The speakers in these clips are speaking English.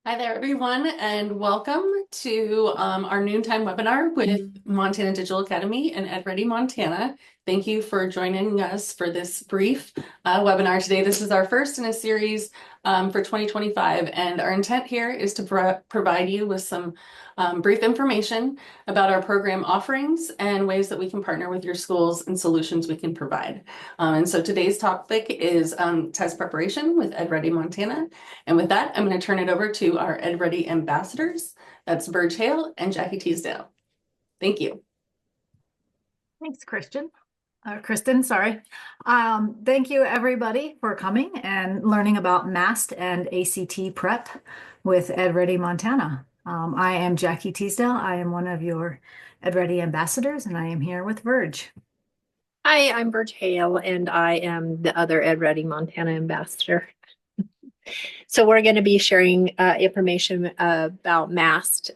Hi there, everyone, and welcome to our noontime webinar with Montana Digital Academy and EdReady Montana. Thank you for joining us for this brief webinar today. This is our first in a series for 2025, and our intent here is to provide you with some brief information about our program offerings and ways that we can partner with your schools and solutions we can provide. And so today's topic is test preparation with EdReady Montana. And with that, I'm going to turn it over to our EdReady Ambassadors. That's Verge Hale and Jackie Teasdale. Thank you. Thanks, Kristen, sorry. Thank you everybody for coming and learning about MAST and ACT prep with EdReady Montana. I am Jackie Teasdale. I am one of your EdReady ambassadors, and I am here with Verge. Hi, I'm Verge Hale, and I am the other EdReady Montana ambassador. So we're going to be sharing information about MAST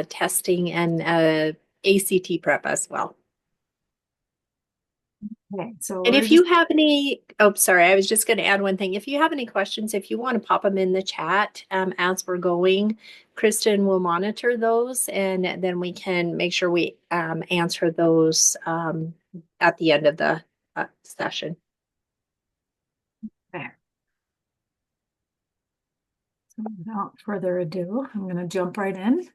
testing and ACT prep as well. Okay, so and if you have any, sorry, I was just going to add one thing. If you have any questions, if you want to pop them in the chat as we're going, Kristen will monitor those, and then we can make sure we answer those at the end of the session. Okay. So without further ado, I'm going to jump right in.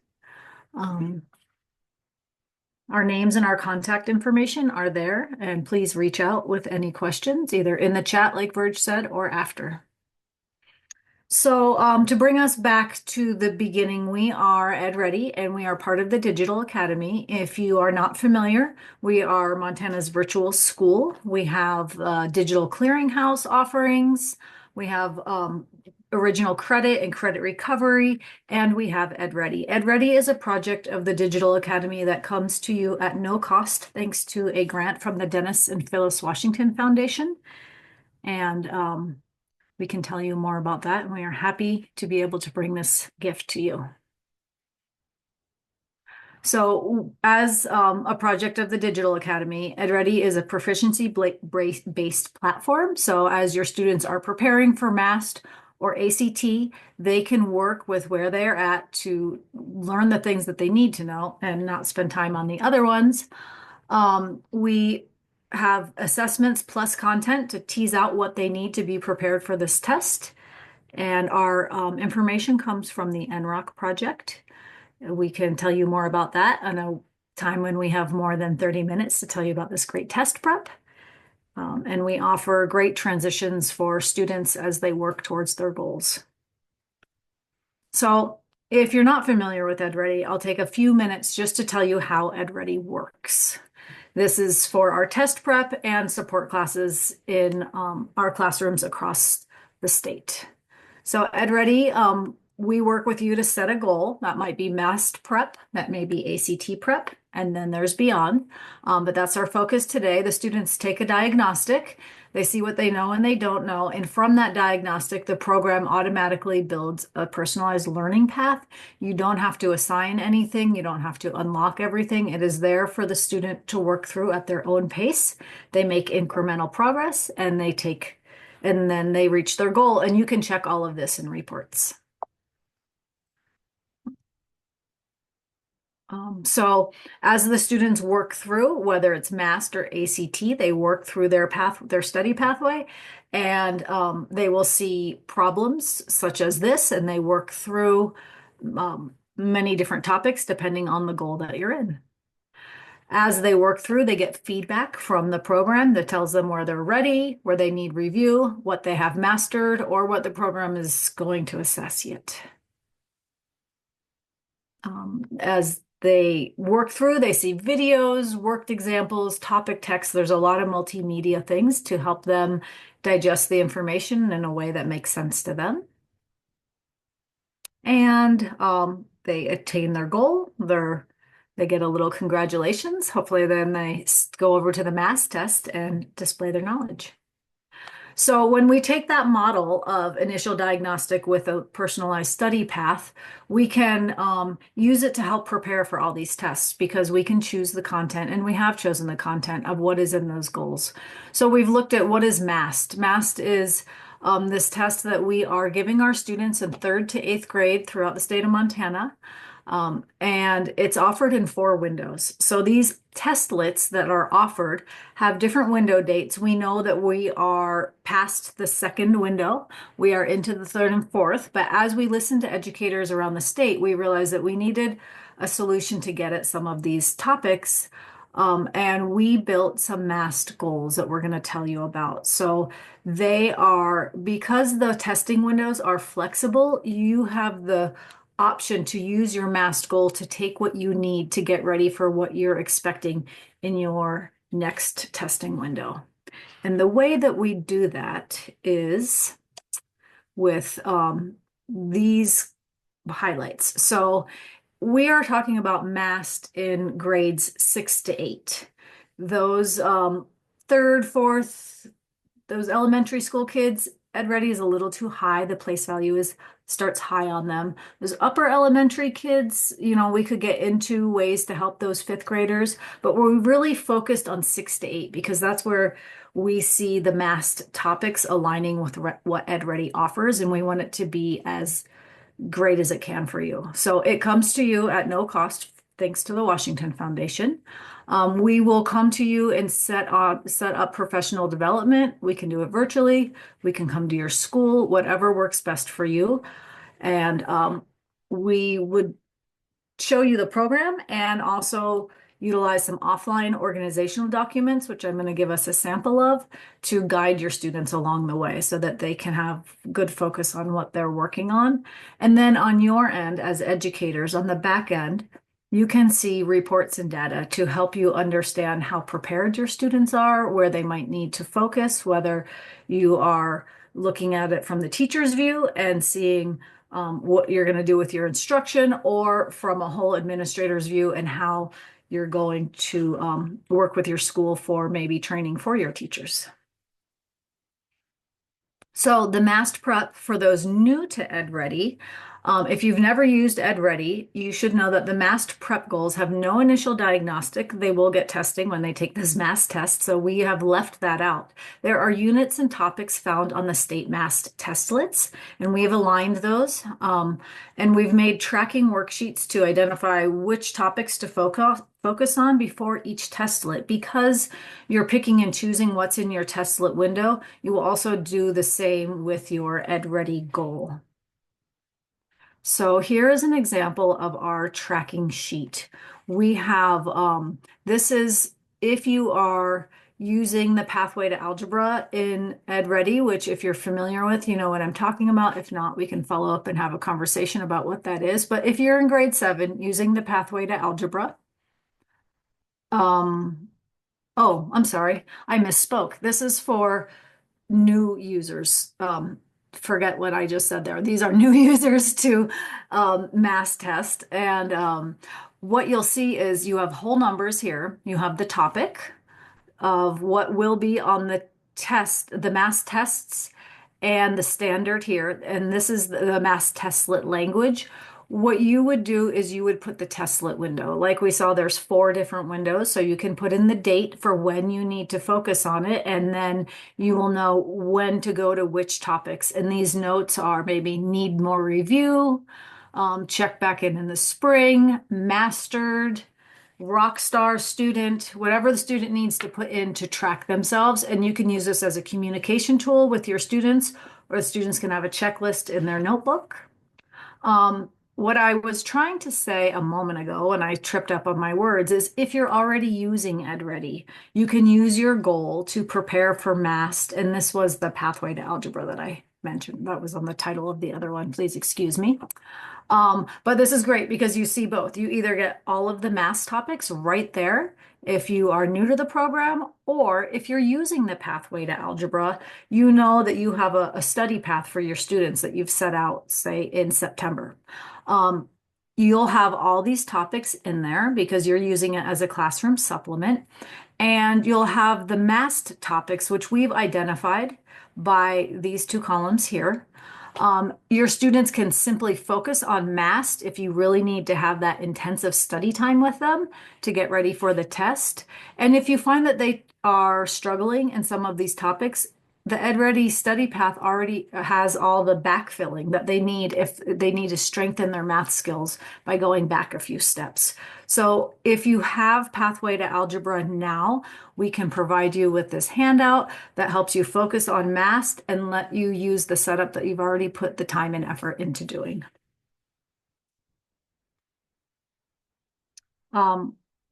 Our names and our contact information are there, and please reach out with any questions, either in the chat, like Verge said, or after. So to bring us back to the beginning, we are EdReady, and we are part of the Digital Academy. If you are not familiar, we are Montana's virtual school. We have digital clearinghouse offerings. We have original credit and credit recovery, and we have EdReady. EdReady is a project of the Digital Academy that comes to you at no cost, thanks to a grant from the Dennis and Phyllis Washington Foundation. And we can tell you more about that, and we are happy to be able to bring this gift to you. So as a project of the Digital Academy, EdReady is a proficiency-based platform. So as your students are preparing for MAST or ACT, they can work with where they're at to learn the things that they need to know and not spend time on the other ones. We have assessments plus content to tease out what they need to be prepared for this test. And our information comes from the NROC project. We can tell you more about that on a time when we have more than 30 minutes to tell you about this great test prep. And we offer great transitions for students as they work towards their goals. So if you're not familiar with EdReady, I'll take a few minutes just to tell you how EdReady works. This is for our test prep and support classes in our classrooms across the state. So EdReady, we work with you to set a goal. That might be MAST prep, that may be ACT prep, and then there's beyond. But that's our focus today. The students take a diagnostic. They see what they know and they don't know. And from that diagnostic, the program automatically builds a personalized learning path. You don't have to assign anything. You don't have to unlock everything. It is there for the student to work through at their own pace. They make incremental progress and then they reach their goal. And you can check all of this in reports. So as the students work through, whether it's MAST or ACT, they work through their study pathway, and they will see problems such as this, and they work through many different topics depending on the goal that you're in. As they work through, they get feedback from the program that tells them where they're ready, where they need review, what they have mastered, or what the program is going to assess yet. As they work through, they see videos, worked examples, topic text. There's a lot of multimedia things to help them digest the information in a way that makes sense to them. And they attain their goal. They get a little congratulations. Hopefully then they go over to the MAST test and display their knowledge. So when we take that model of initial diagnostic with a personalized study path, we can use it to help prepare for all these tests, because we can choose the content, and we have chosen the content of what is in those goals. So we've looked at what is MAST. MAST is this test that we are giving our students in 3rd to 8th grade throughout the state of Montana. And it's offered in 4 windows. So these testlets that are offered have different window dates. We know that we are past the 2nd window. We are into the 3rd and 4th. But as we listen to educators around the state, we realized that we needed a solution to get at some of these topics. And we built some MAST goals that we're going to tell you about. So they are, because the testing windows are flexible, you have the option to use your MAST goal to take what you need to get ready for what you're expecting in your next testing window. And the way that we do that is with these highlights. So we are talking about MAST in grades 6 to 8. Those 3rd, 4th, those elementary school kids, EdReady is a little too high. The place value starts high on them. Those upper elementary kids, we could get into ways to help those 5th graders, but we're really focused on 6 to 8 because that's where we see the MAST topics aligning with what EdReady offers, and we want it to be as great as it can for you. So it comes to you at no cost, thanks to the Washington Foundation. We will come to you and set up professional development. We can do it virtually. We can come to your school, whatever works best for you. And we would show you the program and also utilize some offline organizational documents, which I'm going to give us a sample of, to guide your students along the way so that they can have good focus on what they're working on. And then on your end, as educators, on the back end, you can see reports and data to help you understand how prepared your students are, where they might need to focus, whether you are looking at it from the teacher's view and seeing what you're going to do with your instruction, or from a whole administrator's view and how you're going to work with your school for maybe training for your teachers. So the MAST prep for those new to EdReady, if you've never used EdReady, you should know that the MAST prep goals have no initial diagnostic. They will get testing when they take this MAST test, so we have left that out. There are units and topics found on the state MAST testlets, and we've aligned those. And we've made tracking worksheets to identify which topics to focus on before each testlet. Because you're picking and choosing what's in your testlet window, you will also do the same with your EdReady goal. So here is an example of our tracking sheet. We have, this is if you are using the pathway to algebra in EdReady, which if you're familiar with, you know what I'm talking about. If not, we can follow up and have a conversation about what that is. But if you're in grade 7 using the pathway to algebra, oh, I'm sorry, I misspoke. This is for new users. Forget what I just said there. These are new users to MAST test. And what you'll see is you have whole numbers here. You have the topic of what will be on the test, the MAST tests, and the standard here. And this is the MAST testlet language. What you would do is you would put the testlet window. Like we saw, there's 4 different windows, so you can put in the date for when you need to focus on it, and then you will know when to go to which topics. And these notes are maybe need more review, check back in the spring, mastered, rock star student, whatever the student needs to put in to track themselves. And you can use this as a communication tool with your students, or the students can have a checklist in their notebook. What I was trying to say a moment ago, and I tripped up on my words, is if you're already using EdReady, you can use your goal to prepare for MAST. And this was the pathway to algebra that I mentioned. That was on the title of the other one. Please excuse me. But this is great because you see both. You either get all of the MAST topics right there if you are new to the program, or if you're using the pathway to algebra, you know that you have a study path for your students that you've set out, say, in September. You'll have all these topics in there because you're using it as a classroom supplement. And you'll have the MAST topics, which we've identified by these 2 columns here. Your students can simply focus on MAST if you really need to have that intensive study time with them to get ready for the test. And if you find that they are struggling in some of these topics, the EdReady study path already has all the backfilling that they need if they need to strengthen their math skills by going back a few steps. So if you have Pathway to Algebra now, we can provide you with this handout that helps you focus on MAST and let you use the setup that you've already put the time and effort into doing.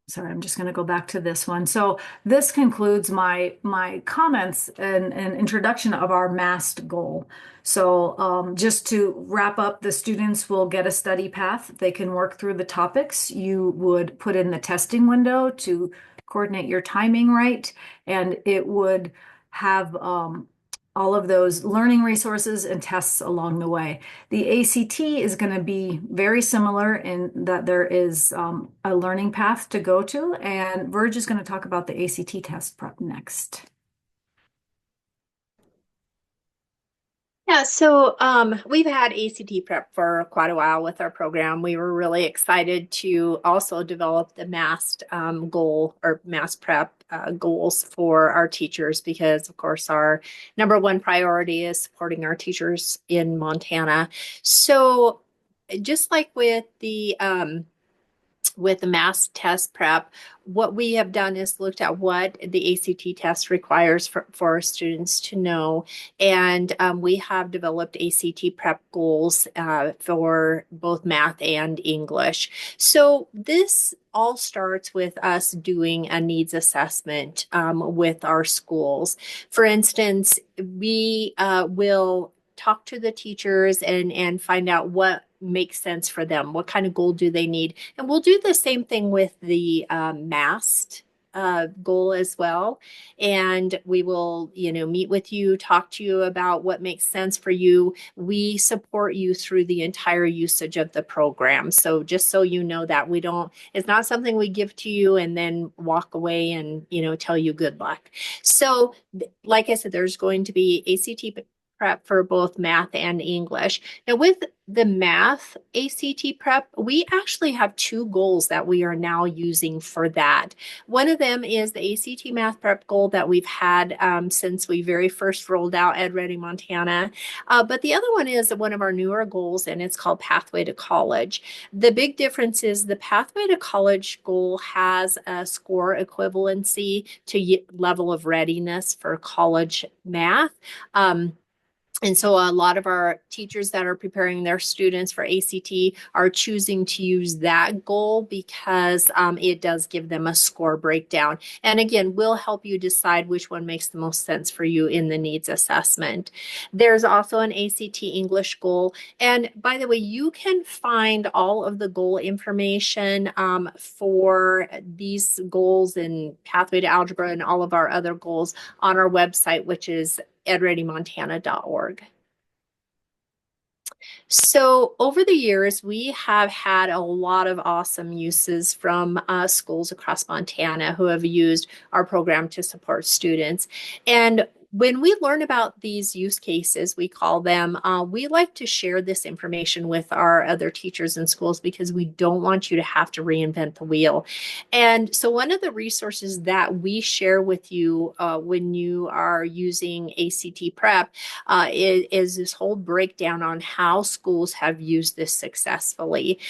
Sorry, I'm just going to go back to this one. So this concludes my comments and introduction of our MAST goal. So just to wrap up, the students will get a study path. They can work through the topics. You would put in the testing window to coordinate your timing right, and it would have all of those learning resources and tests along the way. The ACT is going to be very similar in that there is a learning path to go to, and Verge is going to talk about the ACT test prep next. Yeah, so we've had ACT prep for quite a while with our program. We were really excited to also develop the MAST goal or MAST prep goals for our teachers because, of course, our number one priority is supporting our teachers in Montana. So just like with the MAST test prep, what we have done is looked at what the ACT test requires for our students to know. And we have developed ACT prep goals for both math and English. So this all starts with us doing a needs assessment with our schools. For instance, we will talk to the teachers and find out what makes sense for them. What kind of goal do they need? And we'll do the same thing with the MAST goal as well. And we will, meet with you, talk to you about what makes sense for you. We support you through the entire usage of the program. So just so you know that it's not something we give to you and then walk away and, tell you good luck. So like I said, there's going to be ACT prep for both math and English. Now with the math ACT prep, we actually have two goals that we are now using for that. One of them is the ACT math prep goal that we've had since we very first rolled out EdReady Montana. But the other one is one of our newer goals, and it's called Pathway to College. The big difference is the Pathway to College goal has a score equivalency to level of readiness for college math. And so a lot of our teachers that are preparing their students for ACT are choosing to use that goal because it does give them a score breakdown. And again, we'll help you decide which one makes the most sense for you in the needs assessment. There's also an ACT English goal. And by the way, you can find all of the goal information for these goals and Pathway to Algebra and all of our other goals on our website, which is edreadymontana.org. So over the years, we have had a lot of awesome uses from schools across Montana who have used our program to support students. And when we learn about these use cases, we call them, we like to share this information with our other teachers in schools because we don't want you to have to reinvent the wheel. And so one of the resources that we share with you when you are using ACT Prep is this whole breakdown on how schools have used this successfully.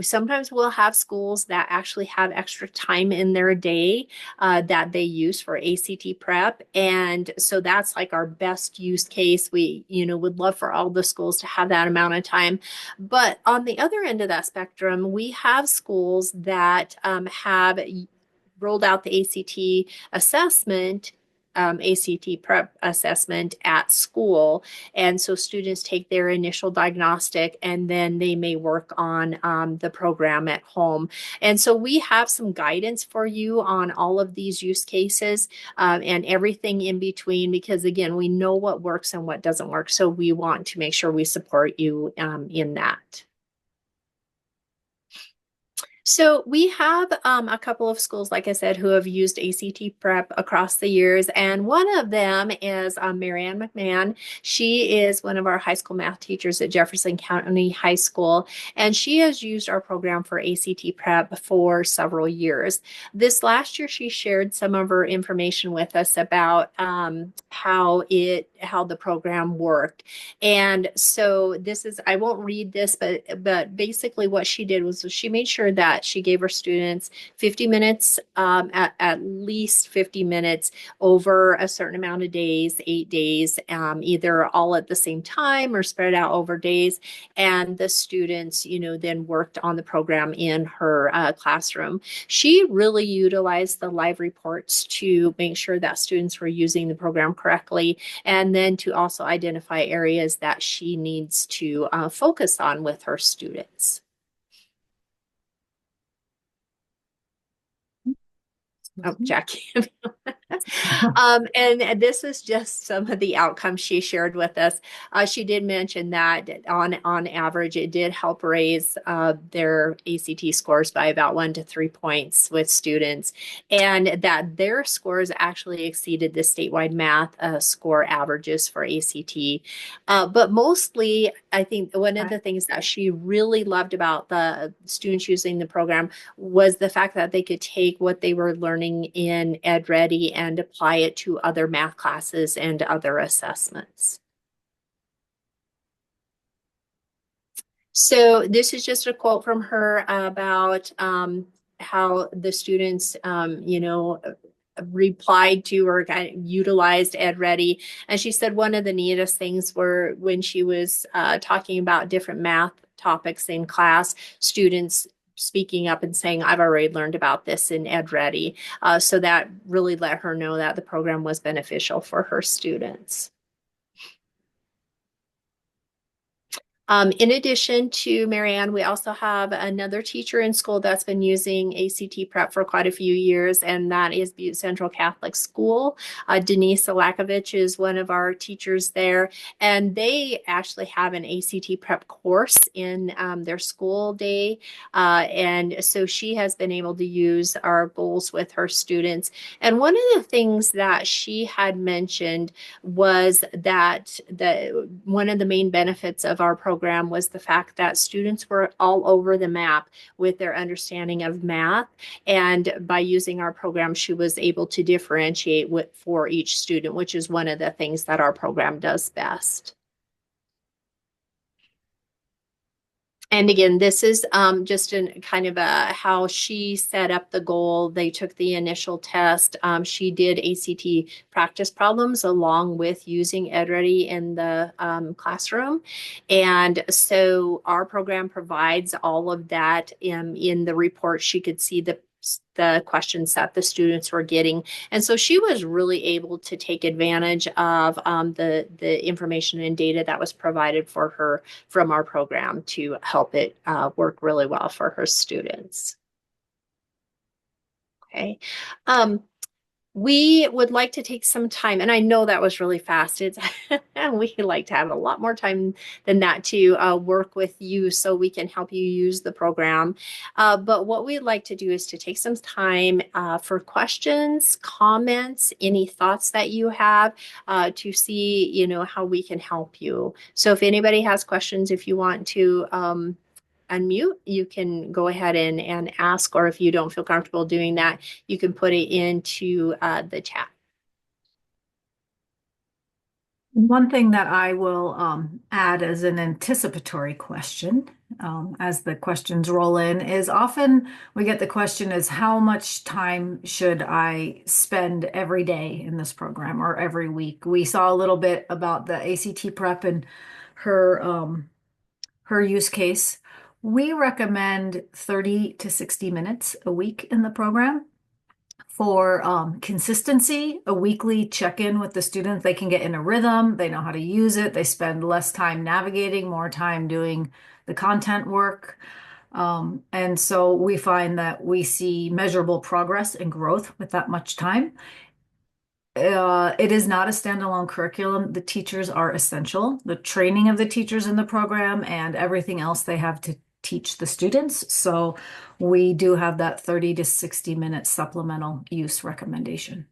Sometimes we'll have schools that actually have extra time in their day that they use for ACT prep. And so that's like our best use case. We, would love for all the schools to have that amount of time. But on the other end of that spectrum, we have schools that have rolled out the ACT assessment ACT prep assessment at school. And so students take their initial diagnostic and then they may work on the program at home. And so we have some guidance for you on all of these use cases and everything in between, because again, we know what works and what doesn't work. So we want to make sure we support you in that. So we have a couple of schools, like I said, who have used ACT Prep across the years, and one of them is Marianne McMahon. She is one of our high school math teachers at Jefferson County High School, and she has used our program for ACT Prep for several years. This last year, she shared some of her information with us about how the program worked. And so this is, I won't read this, but basically what she did was she made sure that she gave her students 50 minutes, at least 50 minutes over a certain amount of days, 8 days, either all at the same time or spread out over days. And the students, then worked on the program in her classroom. She really utilized the live reports to make sure that students were using the program correctly, and then to also identify areas that she needs to focus on with her students. Oh, Jackie. And this is just some of the outcomes she shared with us. She did mention that on average, it did help raise their ACT scores by about 1 to 3 points with students, and that their scores actually exceeded the statewide math score averages for ACT. But mostly, I think one of the things that she really loved about the students using the program was the fact that they could take what they were learning in EdReady and apply it to other math classes and other assessments. So this is just a quote from her about how the students, replied to or kind of utilized EdReady. And she said one of the neatest things were when she was talking about different math topics in class, students speaking up and saying, I've already learned about this in EdReady. So that really let her know that the program was beneficial for her students. In addition to Marianne, we also have another teacher in school that's been using ACT Prep for quite a few years, and that is Butte Central Catholic School. Denise Alakovich is one of our teachers there, and they actually have an ACT Prep course in their school day. And so she has been able to use our goals with her students. And one of the things that she had mentioned was that one of the main benefits of our program was the fact that students were all over the map with their understanding of math. And by using our program, she was able to differentiate for each student, which is one of the things that our program does best. And again, this is just in kind of how she set up the goal. They took the initial test. She did ACT practice problems along with using EdReady in the classroom. And so our program provides all of that in the report. She could see the questions that the students were getting. And so she was really able to take advantage of the information and data that was provided for her from our program to help it work really well for her students. Okay. We would like to take some time, and I know that was really fast. It's we like to have a lot more time than that to work with you so we can help you use the program. But what we'd like to do is to take some time for questions, comments, any thoughts that you have to see, how we can help you. So if anybody has questions, if you want to unmute, you can go ahead and ask, or if you don't feel comfortable doing that, you can put it into the chat. One thing that I will add as an anticipatory question as the questions roll in is often we get the question is how much time should I spend every day in this program or every week? We saw a little bit about the ACT prep and her use case. We recommend 30 to 60 minutes a week in the program. For consistency, a weekly check-in with the students. They can get in a rhythm. They know how to use it. They spend less time navigating, more time doing the content work. And so we find that we see measurable progress and growth with that much time. It is not a standalone curriculum. The teachers are essential. The training of the teachers in the program and everything else they have to teach the students. So we do have that 30 to 60 minute supplemental use recommendation.